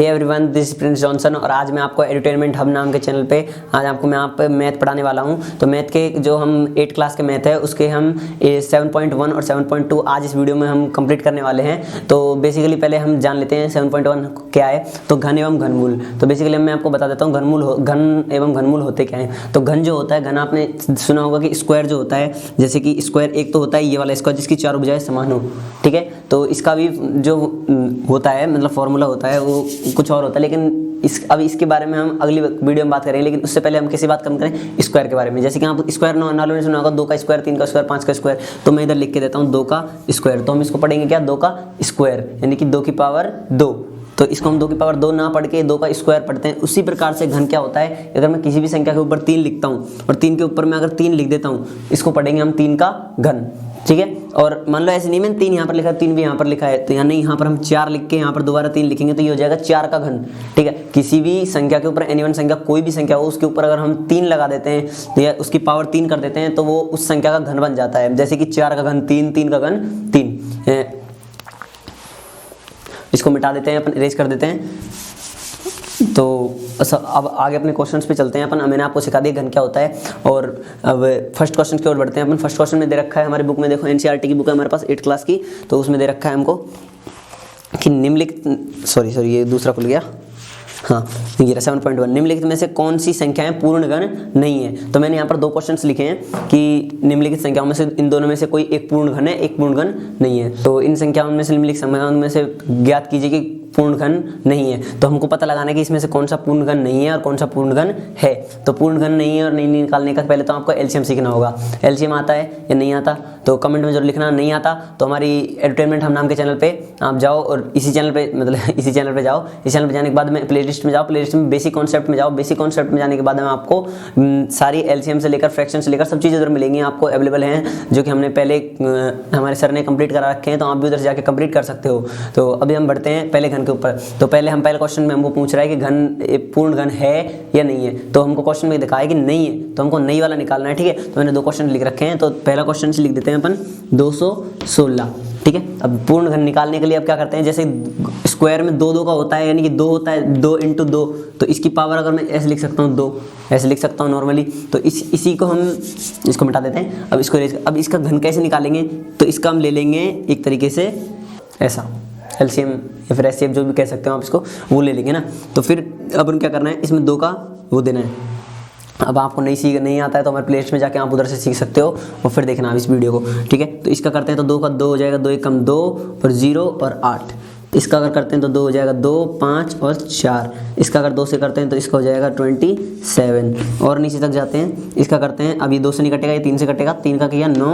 Everyone, this Prince Johnson और आज मैं आपको एडुटेनमेंट हब नाम के चैनल पे आज आपको मैं यहाँ पे मैथ पढ़ाने वाला हूँ। तो मैथ के जो हम 8 क्लास के मैथ है उसके हम 7.1 और 7.2 आज इस वीडियो में हम कंप्लीट करने वाले हैं। तो बेसिकली पहले हम जान लेते हैं 7.1 क्या है। तो घन एवं घनमूल। तो बेसिकली मैं आपको बता देता हूँ घन एवं घनमूल होते क्या हैं। तो घन जो होता है, घन आपने सुना होगा कि स्क्वायर जो होता है, जैसे कि स्क्वायर एक तो होता है ये वाला स्क्वायर जिसकी चारों भुजाएं समान हो, ठीक है। तो इसका भी जो होता है मतलब फॉर्मूला होता है वो कुछ और होता है, लेकिन अब इसके बारे में हम अगली वीडियो में बात करेंगे। लेकिन उससे पहले हम किसी बात कम करें स्क्वायर के बारे में। जैसे कि आप स्क्वायर नॉर्मल में सुना होगा 2 का स्क्वायर, 3 का स्क्वायर, 5 का स्क्वायर। तो मैं इधर लिख के देता हूँ 2 का स्क्वायर। तो हम इसको पढ़ेंगे क्या, 2 का स्क्वायर यानी कि 2 की पावर 2। तो इसको हम 2 की पावर 2 ना पढ़ के 2 का स्क्वायर पढ़ते हैं। उसी प्रकार से घन क्या होता है, अगर मैं किसी भी संख्या के ऊपर 3 लिखता हूँ और 3 के ऊपर मैं अगर 3 लिख देता हूँ, इसको पढ़ेंगे हम 3 का घन, ठीक है। और मान लो ऐसे नहीं, मैंने 3 यहाँ पर लिखा है, 3 भी यहाँ पर लिखा है, तो यानी यहाँ पर हम 4 लिख के यहाँ पर दोबारा 3 लिखेंगे तो ये हो जाएगा 4 का घन, ठीक है। किसी भी संख्या के ऊपर एनी वन संख्या कोई भी संख्या हो उसके ऊपर अगर हम 3 लगा देते हैं या उसकी पावर 3 कर देते हैं तो वो उस संख्या का घन बन जाता है। जैसे कि 4 का घन 3, 3 का घन 3। इसको मिटा देते हैं अपन, इरेज कर देते हैं। तो अब आगे अपने क्वेश्चंस पे चलते हैं अपन। मैंने आपको सिखा दिया घन क्या होता है और अब फर्स्ट क्वेश्चन की ओर बढ़ते हैं अपन। फर्स्ट क्वेश्चन में दे रखा है हमारी बुक में, देखो एनसीईआरटी की बुक है हमारे पास 8 क्लास की। तो उसमें दे रखा है हमको कि निम्नलिखित सॉरी ये दूसरा खुल गया, हाँ ये 7.1 निम्नलिखित में से कौन सी संख्याएं पूर्ण घन नहीं है। तो मैंने यहाँ पर 2 क्वेश्चंस लिखे हैं कि निम्नलिखित संख्याओं में से इन दोनों में से कोई एक पूर्ण घन है, एक पूर्ण घन नहीं है। तो इन संख्याओं में से निम्नलिखित संख्याओं में से ज्ञात कीजिए कि पूर्ण घन नहीं है। तो हमको पता लगाना है कि इसमें से कौन सा पूर्ण घन नहीं है और कौन सा पूर्ण घन है। तो पूर्ण घन नहीं है और नहीं निकालने का पहले तो आपको एलसीएम सीखना होगा। एलसीएम आता है या नहीं आता तो कमेंट में जरूर लिखना। नहीं आता तो हमारी एडुटेनमेंट हम नाम के चैनल पे आप जाओ और इसी चैनल पे मतलब इसी चैनल पे जाओ। इस चैनल पे जाने के बाद में प्लेलिस्ट में जाओ, प्लेलिस्ट में बेसिक कॉन्सेप्ट में जाओ। बेसिक कॉन्सेप्ट में जाने के बाद में आपको सारी एलसीएम से लेकर फ्रैक्शन से लेकर सब चीज़ उधर मिलेंगी, आपको अवेलेबल हैं, जो कि हमने पहले हमारे सर ने कंप्लीट करा रखे हैं। तो आप भी उधर से जाके कंप्लीट कर सकते हो। तो अभी हम बढ़ते हैं पहले घन के ऊपर। तो पहले क्वेश्चन में हमको पूछ रहा है कि घन पूर्ण घन है या नहीं है। तो हमको क्वेश्चन में दिखाया कि नहीं है, तो हमको नहीं वाला निकालना है, ठीक है। तो मैंने 2 क्वेश्चन लिख रखे हैं। तो पहला क्वेश्चन से लिख देते हैं अपन 216, ठीक है। अब पूर्ण घन निकालने के लिए अब क्या करते हैं, जैसे स्क्वायर में 2 का होता है यानी कि 2 होता है, 2 × 2। तो इसकी पावर अगर मैं ऐसे लिख सकता हूँ 2, ऐसे लिख सकता हूँ नॉर्मली। तो इसी को हम इसको मिटा देते हैं। अब इसका घन कैसे निकालेंगे, तो इसका हम ले लेंगे एक तरीके से ऐसा एलसीएम या फिर एचसीएफ जो भी कह सकते हो आप, इसको वो ले लेंगे ना। तो फिर अपन क्या करना है, इसमें 2 का वो देना है। अब आपको नहीं आता है तो हमारे प्लेलिस्ट में जाके आप उधर से सीख सकते हो और फिर देखना आप इस वीडियो को, ठीक है। तो इसका करते हैं तो 2 का 2 हो जाएगा, 2 × 2 और 0 और 8। इसका अगर करते हैं तो 2 हो जाएगा, 2, 5 और 4। इसका अगर 2 से करते हैं तो इसका हो जाएगा 27 और नीचे तक जाते हैं। इसका करते हैं, अब ये 2 से नहीं कटेगा, ये 3 से कटेगा। 3 का किया 9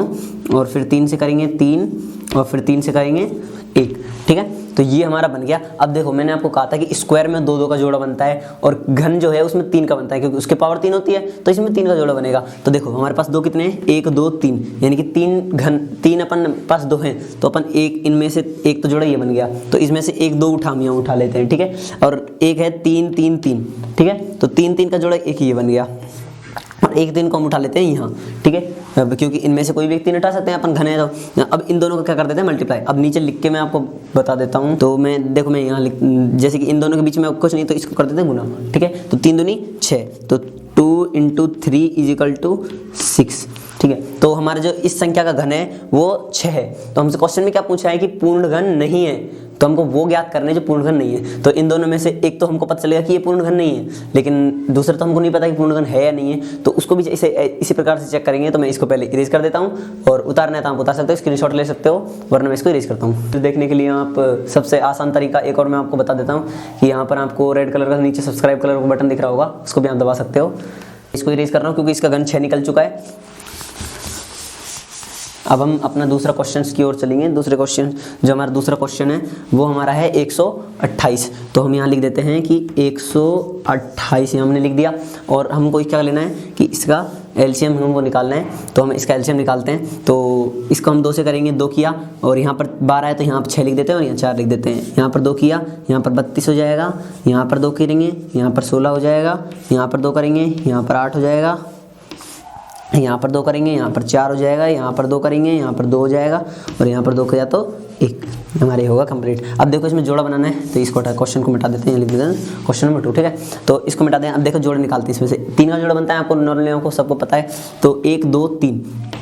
और फिर 3 से करेंगे 3 और फिर 3 से करेंगे 1, ठीक है। तो ये हमारा बन गया। अब देखो मैंने आपको कहा था कि स्क्वायर में 2 का जोड़ा बनता है और घन जो है उसमें 3 का बनता है, क्योंकि उसके पावर 3 होती है तो इसमें 3 का जोड़ा बनेगा। तो देखो हमारे पास 2 कितने हैं, 1, 2, 3 यानी कि 3 घन, 3 अपन पास 2 हैं तो अपन एक इनमें से एक तो जोड़ा ये बन गया। तो इसमें से 1, 2 उठा लेते हैं, ठीक है। और एक है 3, 3, 3, ठीक है। तो 3, 3 का जोड़ा एक ये बन गया और 1, 3 को हम उठा लेते हैं यहाँ, ठीक है। क्योंकि इनमें से कोई भी 3 उठा सकते हैं अपन, घन है तो। अब इन दोनों का क्या कर देते हैं, मल्टीप्लाई। अब नीचे लिख के मैं आपको बता देता हूँ। तो मैं यहाँ जैसे कि इन दोनों के बीच में कुछ नहीं तो इसको कर देते हैं गुना, ठीक है। तो 3 दूनी 6, तो 2 × 3 = 6, ठीक है। तो हमारा जो इस संख्या का घन है वो 6 है। तो हमसे क्वेश्चन में क्या पूछा है कि पूर्ण घन नहीं है, तो हमको वो ज्ञात करने जो पूर्ण घन नहीं है। तो इन दोनों में से एक तो हमको पता चलेगा कि ये पूर्ण घन नहीं है, लेकिन दूसरा तो हमको नहीं पता कि पूर्ण घन है या नहीं है। तो उसको भी इसी प्रकार से चेक करेंगे। तो मैं इसको पहले इरेज कर देता हूँ और उतारना है तो आप उतार सकते हो, स्क्रीनशॉट ले सकते हो, वरना मैं इसको इरेज करता हूँ। तो देखने के लिए आप सबसे आसान तरीका एक और मैं आपको बता देता हूँ कि यहाँ पर आपको रेड कलर का नीचे सब्सक्राइब कलर का बटन दिख रहा होगा, उसको भी आप दबा सकते हो। इसको इरेज कर रहा हूँ क्योंकि इसका घन 6 निकल चुका है। अब हम अपना दूसरा क्वेश्चन की ओर चलेंगे। दूसरे क्वेश्चन जो हमारा दूसरा क्वेश्चन है वो हमारा है 128। तो हम यहाँ लिख देते हैं कि 128 हमने लिख दिया। और हमको क्या लेना है कि इसका एलसीएम हमको निकालना है। तो हम इसका एलसीएम निकालते हैं। तो इसको हम 2 से करेंगे, 2 किया और यहाँ पर 12 है तो यहाँ पर 6 लिख देते हैं और यहाँ 4 लिख देते हैं। यहाँ पर 2 किया, यहाँ पर 32 हो जाएगा, यहाँ पर 2 करेंगे, यहाँ पर 16 हो जाएगा, यहाँ पर 2 करेंगे, यहाँ पर 8 हो जाएगा, यहाँ पर 2 करेंगे, यहाँ पर 4 हो जाएगा, यहाँ पर 2 करेंगे, यहाँ पर 2 हो जाएगा और यहाँ पर 2 किया तो 1, हमारे होगा कंप्लीट। अब देखो इसमें जोड़ा बनाना है तो इसको क्वेश्चन को मिटा देते हैं, लिख देते हैं क्वेश्चन नंबर 2, ठीक है। तो इसको मिटा दें। अब देखो जोड़ा निकालते हैं, इसमें से 3 का जोड़ा बनता है, आपको नॉर्मली आपको सबको पता है। तो 1 2 3,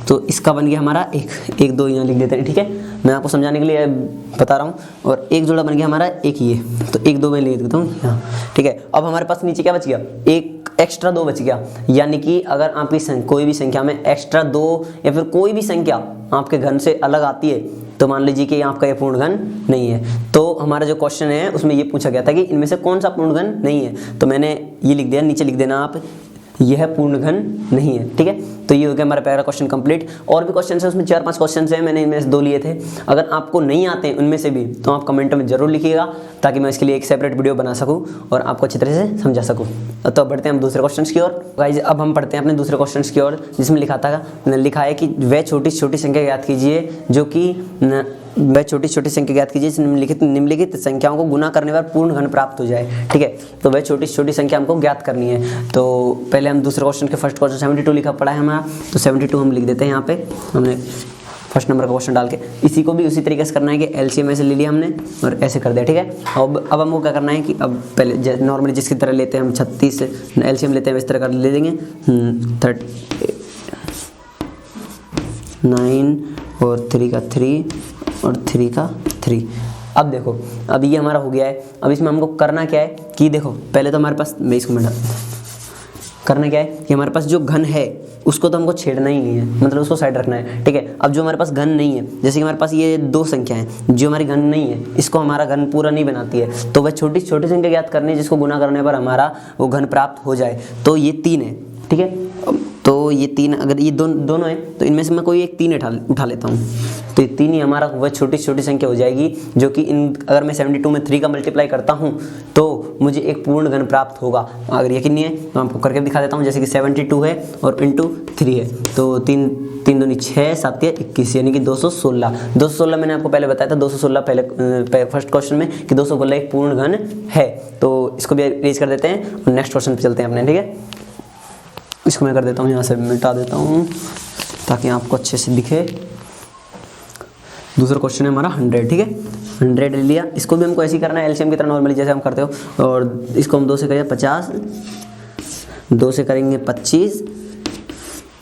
तो इसका बन गया हमारा 1 2 यहाँ लिख देते हैं, ठीक है। मैं आपको समझाने के लिए बता रहा हूँ। और एक जोड़ा बन गया हमारा 1 ये, तो 1 2 में लिख देता हूँ यहाँ, ठीक है। अब हमारे पास नीचे क्या बच गया, एक एक्स्ट्रा 2 बच गया। यानी कि अगर आपकी कोई भी संख्या में एक्स्ट्रा 2 या फिर कोई भी संख्या आपके घन से अलग आती है तो मान लीजिए कि आपका ये पूर्ण घन नहीं है। तो हमारा जो क्वेश्चन है उसमें ये पूछा गया था कि इनमें से कौन सा पूर्ण घन नहीं है, तो मैंने ये लिख दिया, नीचे लिख देना आप, यह पूर्ण घन नहीं है, ठीक है। तो ये हो गया हमारा पहला क्वेश्चन कंप्लीट। और भी क्वेश्चन है उसमें 4-5 क्वेश्चन हैं, मैंने इनमें से 2 लिए थे। अगर आपको नहीं आते हैं उनमें से भी तो आप कमेंट में जरूर लिखिएगा, ताकि मैं इसके लिए एक सेपरेट वीडियो बना सकूं और आपको अच्छी तरह से समझा सकूं। तो अब बढ़ते हैं हम दूसरे क्वेश्चन की ओर। गाइस अब हम पढ़ते हैं अपने दूसरे क्वेश्चन की ओर, जिसमें लिखा है कि वह छोटी छोटी संख्या ज्ञात कीजिए जो कि वह छोटी छोटी संख्या ज्ञात कीजिए निम्नलिखित संख्याओं को गुना करने पर पूर्ण घन प्राप्त हो जाए, ठीक है। तो वह छोटी छोटी संख्या हमको ज्ञात करनी है। तो पहले हम दूसरे क्वेश्चन के फर्स्ट क्वेश्चन 72 लिखा पड़ा है हमारा, तो 72 हम लिख देते हैं यहाँ पे। हमने फर्स्ट नंबर का क्वेश्चन डाल के इसी को भी उसी तरीके से करना है कि एलसीएम ऐसे ले लिया हमने और ऐसे कर दिया, ठीक है। अब हमको क्या करना है कि अब पहले नॉर्मली जिसकी तरह लेते हैं हम 36 एलसीएम लेते हैं, इस तरह कर ले देंगे 9 और 3 का 3 और 3 का 3। अब देखो अब ये हमारा हो गया है। अब इसमें हमको करना क्या है कि देखो पहले तो हमारे पास, मैं इसको करना क्या है कि हमारे पास जो घन है उसको तो हमको छेड़ना ही नहीं है, मतलब उसको साइड रखना है, ठीक है। अब जो हमारे पास घन नहीं है, जैसे कि हमारे पास ये 2 संख्या है जो हमारी घन नहीं है, इसको हमारा घन पूरा नहीं बनाती है, तो वह छोटी छोटी संख्या ज्ञात करनी है जिसको गुना करने पर हमारा वो घन प्राप्त हो जाए। तो ये 3 है, ठीक है। तो ये 3, अगर ये दोनों है तो इनमें से मैं कोई एक 3 उठा लेता हूँ, तो ये 3 ही हमारा वह छोटी छोटी संख्या हो जाएगी जो कि अगर मैं 72 में 3 का मल्टीप्लाई करता हूँ तो मुझे एक पूर्ण घन प्राप्त होगा। अगर यकीन नहीं है तो आपको करके दिखा देता हूँ। जैसे कि 72 है और इंटू 3 है, तो 3 दूनी 6 7 21, यानी कि 216 मैंने आपको पहले बताया था 216 पहले फर्स्ट क्वेश्चन में कि 216 एक पूर्ण घन है। तो इसको भी अरेंज कर देते हैं और नेक्स्ट क्वेश्चन पे चलते हैं अपने, ठीक है। इसको मैं कर देता हूँ, यहाँ से मिटा देता हूँ ताकि आपको अच्छे से दिखे। दूसरा क्वेश्चन है हमारा 100, ठीक है। 100 ले लिया, इसको भी हमको ऐसे ही करना है एलसीएम की तरह नॉर्मली जैसे हम करते हो। और इसको हम 2 से करेंगे 50, 2 से करेंगे 25,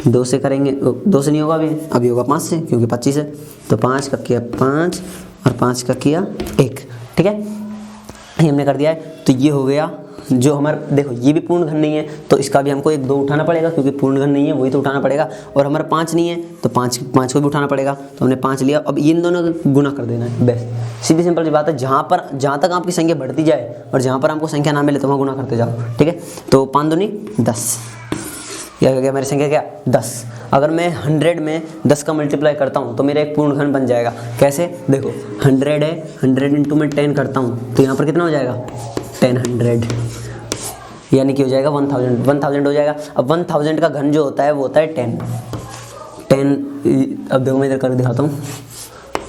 2 से करेंगे 2 से नहीं होगा अभी होगा 5 से, क्योंकि 25 है। तो 5 का किया 5 और 5 का किया 1, ठीक है। ये हमने कर दिया है। तो ये हो गया जो हमारा, देखो ये भी पूर्ण घन नहीं है तो इसका भी हमको 1 2 उठाना पड़ेगा, क्योंकि पूर्ण घन नहीं है वही तो उठाना पड़ेगा। और हमारा 5 नहीं है तो 5 को भी उठाना पड़ेगा, तो हमने 5 लिया। अब इन दोनों का गुना कर देना है, बस सीधी सिंपल सी बात है। जहाँ तक आपकी संख्या बढ़ती जाए और जहाँ पर आपको संख्या ना मिले तो वहाँ गुना करते जाओ, ठीक है। तो 5 दूनी 10, यह हो गया हमारी संख्या क्या 10। अगर मैं 100 में 10 का मल्टीप्लाई करता हूँ तो मेरा एक पूर्ण घन बन जाएगा। कैसे, देखो 100 है, 100 इंटू में 10 करता हूँ तो यहाँ पर कितना हो जाएगा 1000, यानी कि हो जाएगा 1000 हो जाएगा। अब 1000 का घन जो होता है वो होता है 10। अब देखो मैं इधर कर दिखाता हूँ,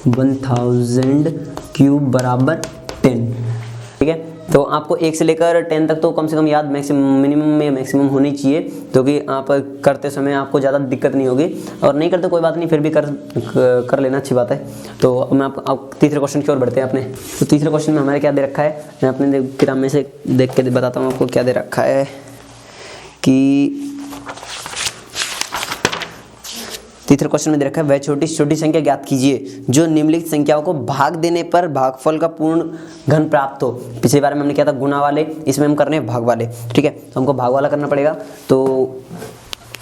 1000 क्यूब बराबर 10, ठीक है। तो आपको 1 से लेकर 10 तक तो कम से कम याद मिनिमम में मैक्सिमम होनी चाहिए, क्योंकि आप करते समय आपको ज़्यादा दिक्कत नहीं होगी। और नहीं करते कोई बात नहीं, फिर भी कर लेना अच्छी बात है। तो अब मैं आप तीसरे क्वेश्चन की ओर बढ़ते हैं अपने। तो तीसरे क्वेश्चन में हमारे क्या दे रखा है, मैं अपने किताब में से देख के बताता हूँ आपको क्या दे रखा है कि तीसरे क्वेश्चन में दे रखा है वह छोटी छोटी संख्या ज्ञात कीजिए जो निम्नलिखित संख्याओं को भाग देने पर भागफल का पूर्ण घन प्राप्त हो। पिछले बार में हमने किया था गुणा वाले, इसमें हम करने हैं भाग वाले, ठीक है। तो हमको भाग वाला करना पड़ेगा। तो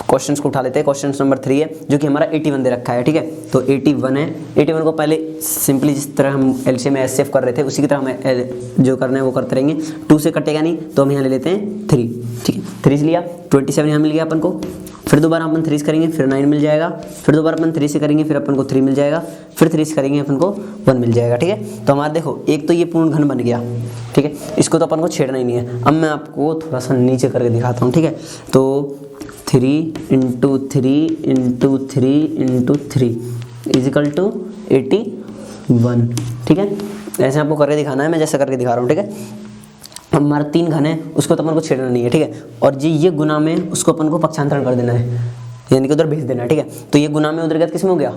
क्वेश्चंस को उठा लेते हैं। क्वेश्चन नंबर 3 है जो कि हमारा 81 दे रखा है, ठीक है। तो 81 है, 81 को पहले सिंपली जिस तरह हम एलसीएम में एसएफ कर रहे थे उसी की तरह हमें जो करना है वो करते रहेंगे। 2 से कटेगा नहीं तो हम यहाँ ले लेते हैं 3, ठीक है। 3 से लिया, 27 यहाँ मिल गया अपन को। फिर दोबारा अपन 3 से करेंगे फिर 9 मिल जाएगा। फिर दोबारा अपन 3 से करेंगे फिर अपन को 3 मिल जाएगा। फिर 3 से करेंगे अपन को 1 मिल जाएगा, ठीक है। तो हमारा देखो एक तो ये पूर्ण घन बन गया, ठीक है। इसको तो अपन को छेड़ना ही नहीं है। अब मैं आपको थोड़ा सा नीचे करके दिखाता हूँ, ठीक है। तो 3 into 3 into 3 into 3 is equal to 81, ठीक है। ऐसे आपको करके दिखाना है, मैं जैसे करके दिखा रहा हूँ, ठीक है। हमारा 3 घन है उसको तो अपन को छेड़ना नहीं है, ठीक है। और जी ये गुना में उसको अपन को पक्षांतरण कर देना है, यानी कि उधर भेज देना है, ठीक है। तो ये गुना में उधर गया किस में हो गया,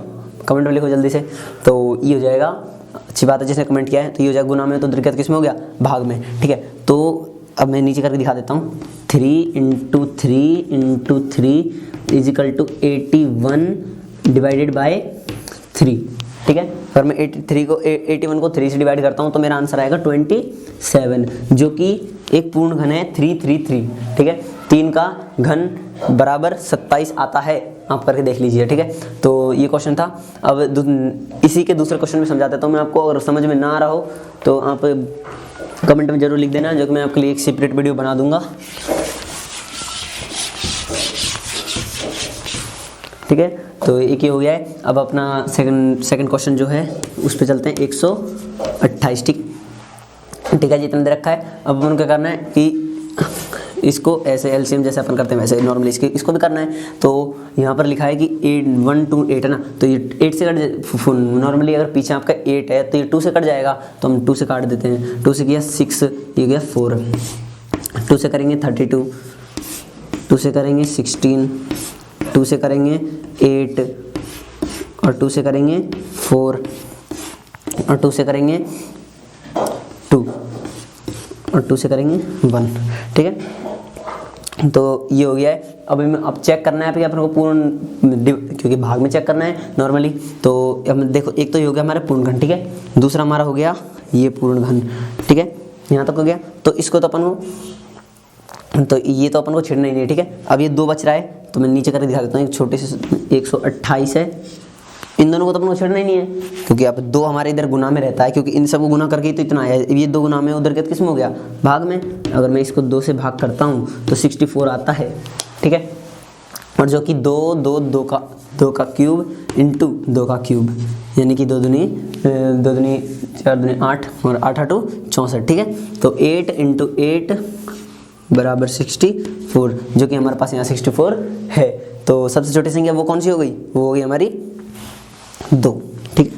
कमेंट में लिखो जल्दी से। तो ये हो जाएगा अच्छी बात है, जिसने कमेंट किया है। तो ये हो जाएगा गुना में, तो द्विघात किस में हो गया, भाग में, ठीक है। तो अब मैं नीचे करके दिखा देता हूँ, 3 × 3 इजिकल टू 81 डिवाइडेड बाय 3, ठीक है। अगर मैं 81 को 3 से डिवाइड करता हूँ तो मेरा आंसर आएगा 27, जो कि एक पूर्ण घन है 333, ठीक है। 3 का घन बराबर 27 आता है, आप करके देख लीजिए, ठीक है। तो ये क्वेश्चन था। अब इसी के दूसरे क्वेश्चन में समझा देता हूँ मैं आपको, अगर समझ में ना आ रहा हो तो आप कमेंट में जरूर लिख देना, जो कि मैं आपके लिए एक सेपरेट वीडियो बना दूंगा, ठीक है। तो एक ही हो गया है। अब अपना सेकंड क्वेश्चन जो है उस पर चलते हैं, 128, ठीक है जी, इतना दे रखा है। अब अपन क्या करना है कि इसको ऐसे एलसीएम जैसे अपन करते हैं वैसे नॉर्मली इसको भी करना है। तो यहाँ पर लिखा है कि 1 2 8 है ना, तो ये 8 से कट, नॉर्मली अगर पीछे आपका 8 है तो ये 2 से कट जाएगा, तो हम 2 से काट देते हैं। 2 से किया 6, ये गया 4, 2 से करेंगे 32, 2 से करेंगे 16, 2 से करेंगे 8, और 2 से करेंगे 4, और 2 से करेंगे 2, और 2 से करेंगे 1, ठीक है। तो ये हो गया है। अब चेक करना है कि अपन को पूर्ण, क्योंकि भाग में चेक करना है नॉर्मली। तो अब देखो, एक तो ये हो गया हमारा पूर्ण घन, ठीक है। दूसरा हमारा हो गया ये पूर्ण घन, ठीक है, यहाँ तक हो गया। तो इसको तो अपन को, तो ये तो अपन को छेड़ना ही नहीं है, ठीक है। अब ये 2 बच रहा है, तो मैं नीचे करके दिखा देता हूँ। एक छोटे से 128 है, इन दोनों को तो अपन को छेड़ना ही नहीं है, क्योंकि अब 2 हमारे इधर गुना में रहता है, क्योंकि इन सबको गुना करके तो इतना आया, ये 2 गुना में, उधर के किस में हो गया, भाग में। अगर मैं इसको 2 से भाग करता हूँ तो 64 आता है, ठीक है। और जो कि 2 का क्यूब इंटू 2 का क्यूब, यानी कि 2 दूनी 4 दूनी 8, और 8 8 64, ठीक है। तो 8 × 8 बराबर 64, जो कि हमारे पास यहाँ 64 है। तो सबसे छोटी संख्या वो कौन सी हो गई, वो हो गई हमारी 2, ठीक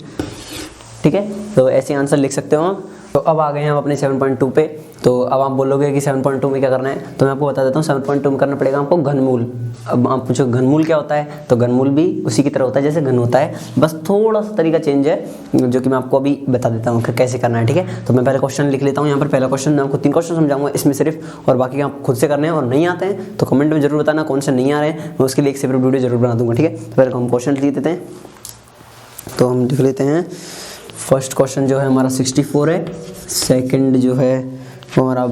है। तो ऐसे आंसर लिख सकते हो। तो अब आ गए हैं हम अपने 7.2 पे। तो अब आप बोलोगे कि 7.2 में क्या करना है, तो मैं आपको बता देता हूँ। 7.2 में करना पड़ेगा आपको घनमूल। अब आप पूछो घनमूल क्या होता है, तो घनमूल भी उसी की तरह होता है जैसे घन होता है, बस थोड़ा सा तरीका चेंज है, जो कि मैं आपको अभी बता देता हूँ कैसे करना है, ठीक है। तो मैं पहले क्वेश्चन लिख लेता हूँ। यहाँ पर पहला क्वेश्चन, मैं आपको 3 क्वेश्चन समझाऊंगा इसमें सिर्फ, और बाकी आप खुद से करने हैं। और नहीं आते हैं तो कमेंट में जरूर बताना कौन से नहीं आ रहे हैं, मैं उसके लिए एक सेपरेट वीडियो जरूर बना दूंगा, ठीक है। तो पहले हम क्वेश्चन लिख देते हैं। तो हम लिख लेते हैं, फर्स्ट क्वेश्चन जो है हमारा 64 है, सेकंड जो है वो हमारा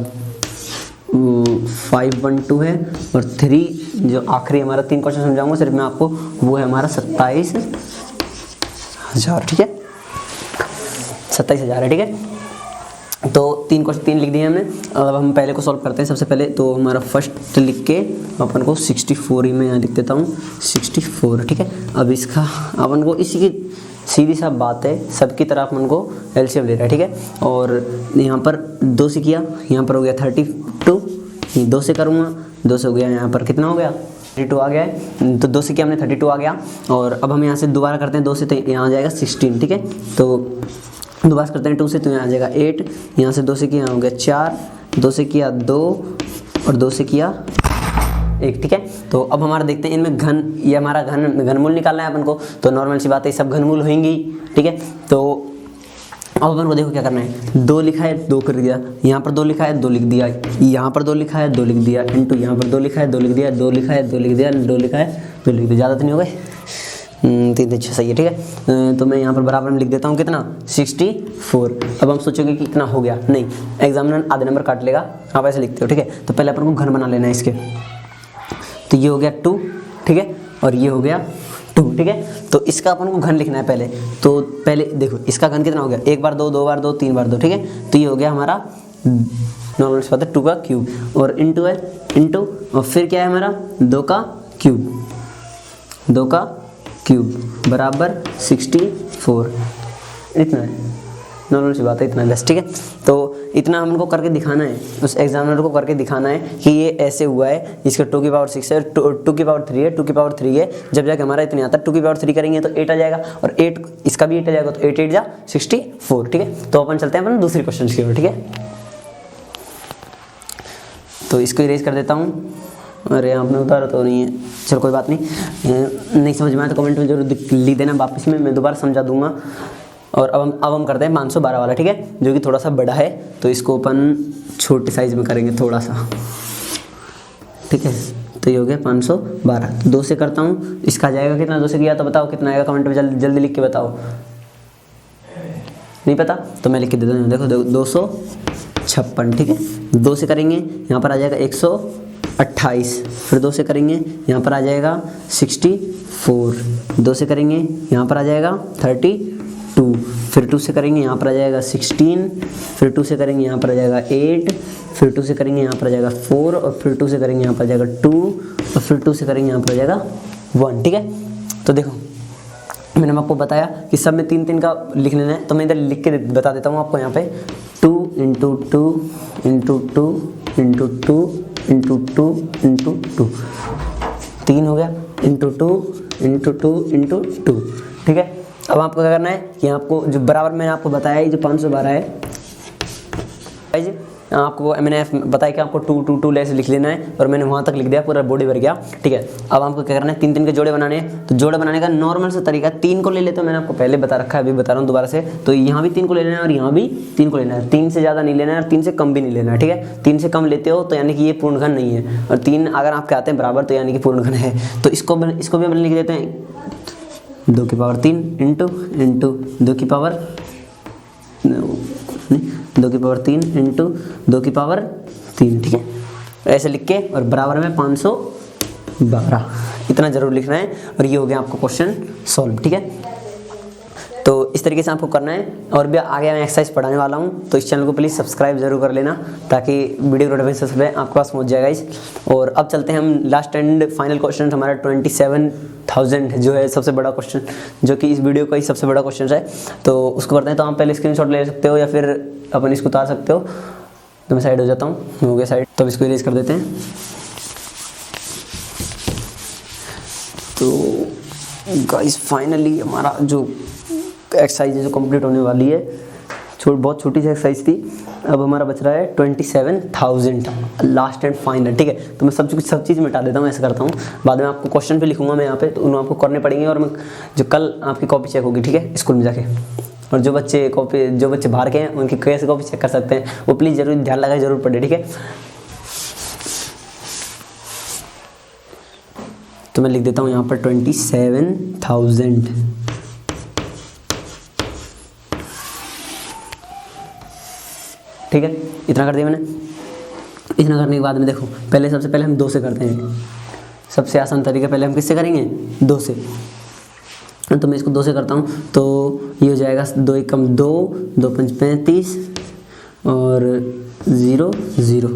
512 है, और 3 जो आखिरी हमारा 3 क्वेश्चन समझाऊंगा सिर्फ मैं आपको, वो है हमारा 27,000, ठीक है, 27,000 है, ठीक है। तो 3 क्वेश्चन 3 लिख दिए हमने। अब हम पहले को सॉल्व करते हैं। सबसे पहले तो हमारा फर्स्ट लिख के अपन को 64 ही मैं यहाँ लिख देता हूँ, 64, ठीक है। अब इसका अपन को इसी की सीधी सा बात है, सबकी तरह अपन को एलसीएम ले रहा है, ठीक है। और यहाँ पर 2 से किया, यहाँ पर हो गया 32, 2 से करूँगा, 2 से हो गया, यहाँ पर कितना हो गया 32 आ गया है। तो 2 से किया हमने 32 आ गया। और अब हम यहाँ से दोबारा करते हैं 2 से, तो यहाँ आ जाएगा 16, ठीक है। तो दोबारा करते हैं 2 से, तो यहाँ आ जाएगा 8, यहाँ से 2 से किया हो गया 4, 2 से किया 2, और 2 से किया 1, ठीक है। तो अब हमारा देखते हैं इनमें घन, ये हमारा घनमूल निकालना है अपन को। तो नॉर्मल सी बात है, सब घनमूल होंगी, ठीक है। तो अब अपन को देखो क्या करना है, 2 लिखा है 2 कर दिया, यहाँ पर 2 लिखा है 2 लिख दिया, यहाँ पर 2 लिखा है 2 लिख दिया, इंटू यहाँ पर 2 लिखा है 2 लिख दिया, 2 लिखा है 2 लिख दिया, 2 लिखा है 2 लिख दिया, ज़्यादा तो नहीं हो गए, 3 3 6 सही है, ठीक है। तो मैं यहाँ पर बराबर में लिख देता हूँ कितना 64। अब हम सोचोगे कि कितना हो गया, नहीं, एग्जामिनर आधे नंबर काट लेगा, आप ऐसे लिखते हो, ठीक है। तो पहले अपन को घन बना लेना है इसके। तो ये हो गया 2, ठीक है, और ये हो गया 2, ठीक है। तो इसका अपन को घन लिखना है पहले। तो पहले देखो इसका घन कितना हो गया, 1 बार 2, 2 बार 2, 3 बार 2, ठीक है। तो ये हो गया हमारा नॉर्मल सी बात है 2 का क्यूब, और इंटू है इंटू, और फिर क्या है हमारा 2 का क्यूब, 2 का क्यूब बराबर 64, इतना है, नॉर्मल सी बात है, इतना बस, ठीक है। तो इतना हमको करके दिखाना है, उस एग्जामिनर को करके दिखाना है कि ये ऐसे हुआ है, इसका 2 की पावर 6 है, 2 की पावर 3 है, 2 की पावर 3 है, जब जाके हमारा इतने आता है 2 की पावर 3 करेंगे तो 8 आ जाएगा, और 8 इसका भी 8 आ जाएगा, तो 8 8 जा 64, ठीक है। तो अपन चलते हैं अपन दूसरे क्वेश्चन की ओर, ठीक है। तो इसको इरेज कर देता हूँ, अरे आपने उतारा तो नहीं है, चलो कोई बात नहीं, नहीं समझ में आया तो कमेंट में जरूर लिख देना वापस में, मैं दोबारा समझा दूंगा। और अब हम करते हैं 512 वाला, ठीक है, जो कि थोड़ा सा बड़ा है, तो इसको अपन छोटे साइज़ में करेंगे थोड़ा सा, ठीक है। तो ये हो गया 512, 2 से करता हूँ, इसका जाएगा कितना, 2 से किया तो बताओ कितना आएगा, कमेंट में जल्दी जल्दी लिख के बताओ। नहीं पता तो मैं लिख के देता हूँ, देखो 256, ठीक है। 2 से करेंगे, यहाँ पर आ जाएगा 128, फिर 2 से करेंगे, यहाँ पर आ जाएगा 64, 2 से करेंगे, यहाँ पर आ जाएगा 32, फिर 2 से करेंगे, यहाँ पर आ जाएगा 16, फिर 2 से करेंगे, यहाँ पर आ जाएगा 8, फिर 2 से करेंगे, यहाँ पर आ जाएगा 4, और फिर 2 से करेंगे, यहाँ पर आ जाएगा 2, और फिर 2 से करेंगे, यहाँ पर आ जाएगा 1, ठीक है। तो देखो मैंने आपको बताया कि सब में 3 3 का लिख लेना है, तो मैं इधर लिख के बता देता हूँ आपको यहाँ पे 2 × 2 × 2 × 2 × 2 × 2, 3 हो गया, × 2 × 2 × 2, ठीक है। अब आपको क्या करना है कि आपको जो बराबर मैंने आपको बताया ये जो 512 है, आपको मैंने बताया कि आपको 2 2 2 ऐसे लिख लेना है, और मैंने वहाँ तक लिख दिया, पूरा बॉडी भर गया, ठीक है। अब आपको क्या करना है, 3 3 के जोड़े बनाने हैं। तो जोड़े बनाने का नॉर्मल सा तरीका 3 को ले लेते हो, मैंने आपको पहले बता रखा है, अभी बता रहा हूँ दोबारा से। तो यहाँ भी 3 को ले लेना है और यहाँ भी 3 को लेना है, 3 से ज़्यादा नहीं लेना है और 3 से कम भी नहीं लेना है, ठीक है। 3 से कम लेते हो तो यानी कि ये पूर्णघन नहीं है, और 3 अगर आपके आते हैं बराबर तो यानी कि पूर्णघन है। तो इसको भी अपन लिख देते हैं 2 की पावर 3 इंटू 2 की पावर 3 इंटू 2 की पावर 3, ठीक है। ऐसे लिख के और बराबर में 512, इतना जरूर लिखना है, और ये हो गया आपको क्वेश्चन सॉल्व, ठीक है। तो इस तरीके से आपको करना है, और भी आगे मैं एक्सरसाइज पढ़ाने वाला हूँ, तो इस चैनल को प्लीज़ सब्सक्राइब जरूर कर लेना, ताकि वीडियो नोटिफिकेशन सबसे आपके पास पहुँच जाएगा इस। और अब चलते हैं हम लास्ट एंड फाइनल क्वेश्चन, हमारा 27,000 जो है सबसे बड़ा क्वेश्चन, जो कि इस वीडियो का ही सबसे बड़ा क्वेश्चन है, तो उसको करते हैं। तो आप पहले स्क्रीनशॉट ले सकते हो या फिर अपन इसको उतार सकते हो। तो मैं साइड हो जाता हूँ, हो गया साइड, तो अब इसको इरेज कर देते हैं। तो गाइस फाइनली हमारा जो एक्सरसाइज है जो कंप्लीट होने वाली है, बहुत छोटी सी एक्सरसाइज थी। अब हमारा बच रहा है 27,000, लास्ट एंड फाइनल, ठीक है। तो मैं सब चीज़ मिटा देता हूँ, ऐसा करता हूँ, बाद में आपको क्वेश्चन भी लिखूंगा मैं यहाँ पे, तो उन्हें आपको करने पड़ेंगे, और मैं जो कल आपकी कॉपी चेक होगी, ठीक है, स्कूल में जाके। और जो बच्चे बाहर के हैं उनकी कैसे कॉपी चेक कर सकते हैं, वो प्लीज़ जरूर ध्यान लगाए, जरूर पढ़े, ठीक है। तो मैं लिख देता हूँ यहाँ पर 27,000, ठीक है। इतना कर दिया मैंने। इतना करने के बाद में देखो, सबसे पहले हम 2 से करते हैं, सबसे आसान तरीका। पहले हम किससे करेंगे, 2 से। तो मैं इसको 2 से करता हूँ, तो ये हो जाएगा 2 एकम 2, 2 पंच 35 और 0 0,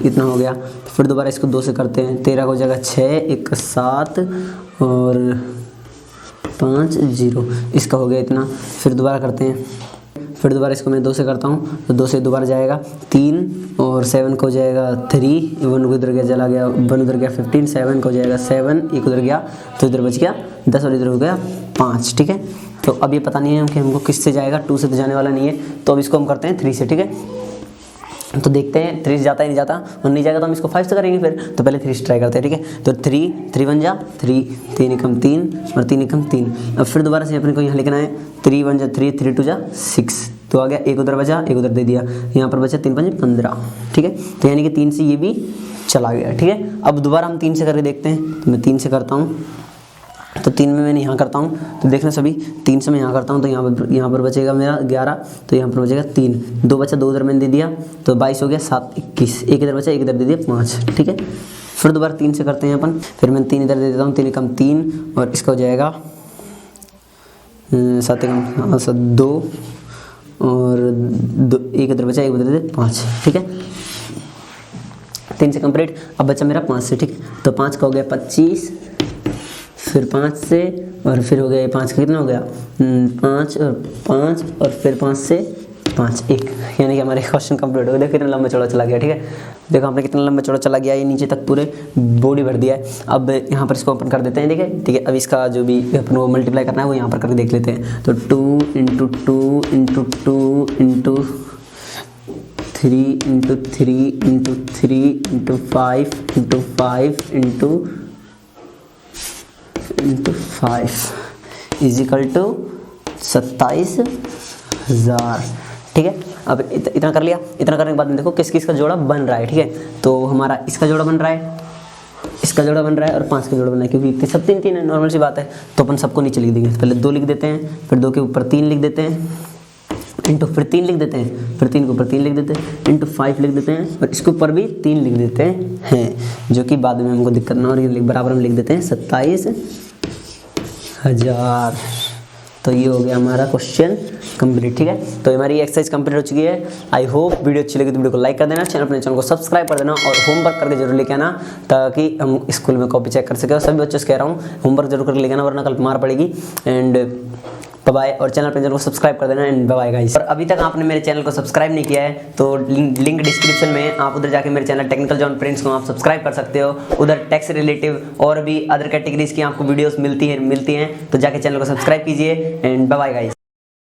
इतना हो गया। फिर दोबारा इसको 2 से करते हैं, 13 को हो जाएगा 6, 1 7 और 5 0, इसका हो गया इतना। फिर दोबारा करते हैं, फिर दोबारा इसको मैं 2 से करता हूँ, तो 2 से दोबारा जाएगा 3 और 7 को जाएगा 3, 1 को इधर गया, चला गया 1 उधर गया 15, 7 को जाएगा 7, 1 उधर गया तो इधर बच गया 10 और इधर हो गया 5, ठीक है। तो अब ये पता नहीं है कि हमको किससे जाएगा, 2 से तो जाने वाला नहीं है, तो अब इसको हम करते हैं 3 से, ठीक है। तो देखते हैं 3 से जाता है नहीं जाता, और नहीं जाएगा तो हम इसको 5 से करेंगे फिर। तो पहले 3 से ट्राई करते हैं, ठीक है। तो 3 1 जा 3, 3 एकम 3 और 3 एकम 3। अब फिर दोबारा से अपने को यहाँ लिखना है 3 1 जा 3, 3 2 जा 6, तो आ गया 1 उधर बचा, 1 उधर दे दिया, यहाँ पर बचा 3 5 15, ठीक है। तो यानी कि 3 से ये भी चला गया, ठीक है। अब दोबारा हम 3 से करके देखते हैं, तो मैं 3 से करता हूँ, तो 3 में मैंने यहाँ करता हूँ, तो देखना सभी 3 से मैं यहाँ करता हूँ, तो यहाँ पर बचेगा मेरा 11, तो यहाँ पर बचेगा 3, 2 बचा, 2 उधर मैंने दे दिया, तो 22 हो गया, 7 21, 1 इधर बचा, 1 इधर दे दिया 5, ठीक है। फिर दोबारा 3 से करते हैं अपन, फिर मैं 3 इधर दे देता हूँ, 3 एकम 3 और इसका हो जाएगा 7 एकम 2 और 1 इधर बचा, 1 उधर दे 5, ठीक है। 3 से कंप्लीट। अब बचा मेरा 5 से, ठीक। तो 5 का हो गया 25, फिर 5 से, और फिर हो गया 5 का कितना हो गया 5 और फिर 5 से 5 1, यानी कि हमारे क्वेश्चन कंप्लीट हो गया। देखो कितना लंबा चौड़ा चला गया, ठीक है। देखो हमने कितना लंबा चौड़ा चला गया, ये नीचे तक पूरे बॉडी भर दिया है। अब यहाँ पर इसको ओपन कर देते हैं, ठीक है। अब इसका जो भी अपन को मल्टीप्लाई करना है वो यहाँ पर करके देख लेते हैं। तो 2 × 2 × 2 × 3 × 3 × 3 × 5 × 5 × 5 इज इक्वल टू 27 1000। ठीक है, अब इतना कर लिया। इतना करने के बाद में देखो किस किस का जोड़ा बन रहा है। ठीक है, तो हमारा इसका जोड़ा बन रहा है, इसका जोड़ा बन रहा है और 5 का जोड़ा बन रहा है, क्योंकि सब 3 3 है, नॉर्मल सी बात है। तो अपन सबको नीचे लिख देंगे। पहले 2 लिख देते हैं, फिर 2 के ऊपर 3 लिख देते हैं, इंटू फिर 3 लिख देते हैं, फिर 3 के ऊपर 3 लिख देते हैं, इंटू 5 लिख देते हैं, और इसके ऊपर भी 3 लिख देते हैं, जो कि बाद में हमको दिक्कत ना, और ये बराबर हम लिख देते हैं 27,000। तो ये हो गया हमारा क्वेश्चन कंप्लीट। ठीक है, तो हमारी एक्सरसाइज कंप्लीट हो चुकी है। आई होप वीडियो अच्छी लगी तो वीडियो को लाइक कर देना, अपने चैनल को सब्सक्राइब कर देना, और होमवर्क करके जरूर लेके आना, ताकि हम स्कूल में कॉपी चेक कर सके। और सभी बच्चों से कह रहा हूँ होमवर्क जरूर करके लेके आना, वरना कल मार पड़ेगी। एंड बाय, और चैनल को सब्सक्राइब कर देना। And bye guys. और अभी तक आपने मेरे चैनल को सब्सक्राइब नहीं किया है तो लिंक डिस्क्रिप्शन में, आप उधर जाके मेरे चैनल टेक्निकल जॉन प्रिंस को आप सब्सक्राइब कर सकते हो। उधर टैक्स रिलेटिव और भी अदर कैटेगरीज की आपको वीडियोस मिलती हैं, तो जाके चैनल को सब्सक्राइब कीजिए। And bye guys.